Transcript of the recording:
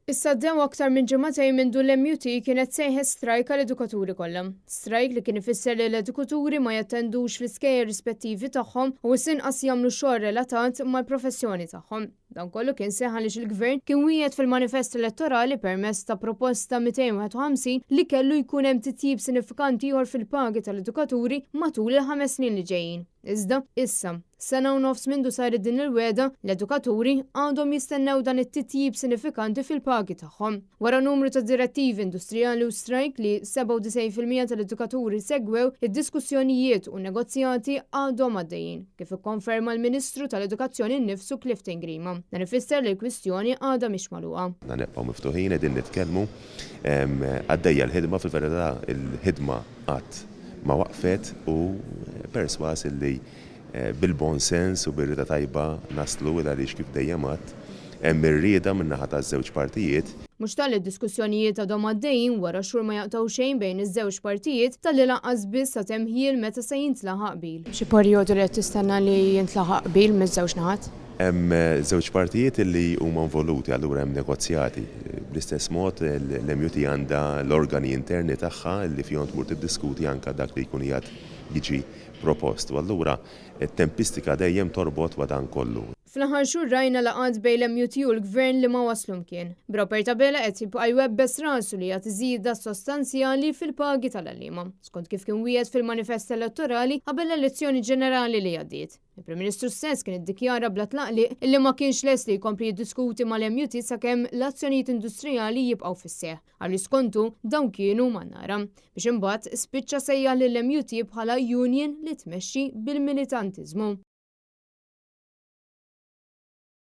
Issa ddew aktar minn ġimagħtejn minn l-MUT kienet sejħet strajk għall-edukaturi kollha. Strajk li kien ifisser li l-edukaturi ma jattendux fl-iskejjer rispettivi tagħhom u sinqas jagħmlu xogħol relatat mal-professjoni tagħhom. Dan kollu kien seħħ għaliex il-Gvern kien wieħed fil-manifest elettorali permezz ta' proposta 251 li kellu jkun hemm titjib sinifikanti ieħor fil-pagi tal-edukaturi matul il-5 snin li ġejjin. Iżda, issa, sena u nofs mindu saret din il-weda, l-edukaturi għandhom jistennew dan it-titjib sinifikanti fil-pagi tagħhom. Wara numru ta' direttivi industrijali u strajk li 97% tal-edukaturi segwew, id-diskussjonijiet u negozjati għadhom għaddejjin, kif ikkonferma l-Ministru tal-Edukazzjoni nnifsu Clifton Grima. Dan ifisser li l-kwistjoni għadha mhix magħluqa. Nibqgħu miftuħin qegħdin nitkellmu għaddejja l-ħidma fil-verità il-ħidma qatt ma waqfet u perswas li bil-bon sens u bir-rieda tajba naslu għaliex kif dejjem għadd hemm ir-rieda min-naħa taż-żewġ partijiet. Mhux tal-diskussjonijiet għadhom għaddejjin wara xhur ma jaqtaw xejn bejn iż-żewġ partijiet tal-li lanqas biss sa temħiel meta se jintlaħaq qbil. Xi perjodu li qed tistenna li jintlaħaq qbil miż-żewġ naħat? Hemm żewġ partijiet li huma involuti allura hemm negozjati. Bl-istess mod l-MUT għandha l-organi interni tagħha li fihom tmur tiddiskuti anke dak li jkun qiegħed jiġi propost. U allura t-tempistika dejjem torbot ma' dan kollu. Fl-aħħar xhur rajna laqgħat bejn l-MUT u l-Gvern li ma waslu mkien. B'Roper Tabela qed jibqa' jwebbes rasu li qed iżida sostanzjali fil-pagi tal-għalliema, skont kif kien wieħed fil-manifest elettorali qabel l-elezzjoni ġenerali li għaddiet. Il-Prim Ministru stess kien iddikjara bla tlaqliq illi ma kienx lest li jkompli jiddiskuti mal-MUT sakemm l-azzjonijiet industrijali jibqgħu fis-seħħ. Għalli skontu dawn kienu man-nara biex imbagħad spiċċa sejjaħ lill-MUT bħala union li tmexxi bil-militantiżmu.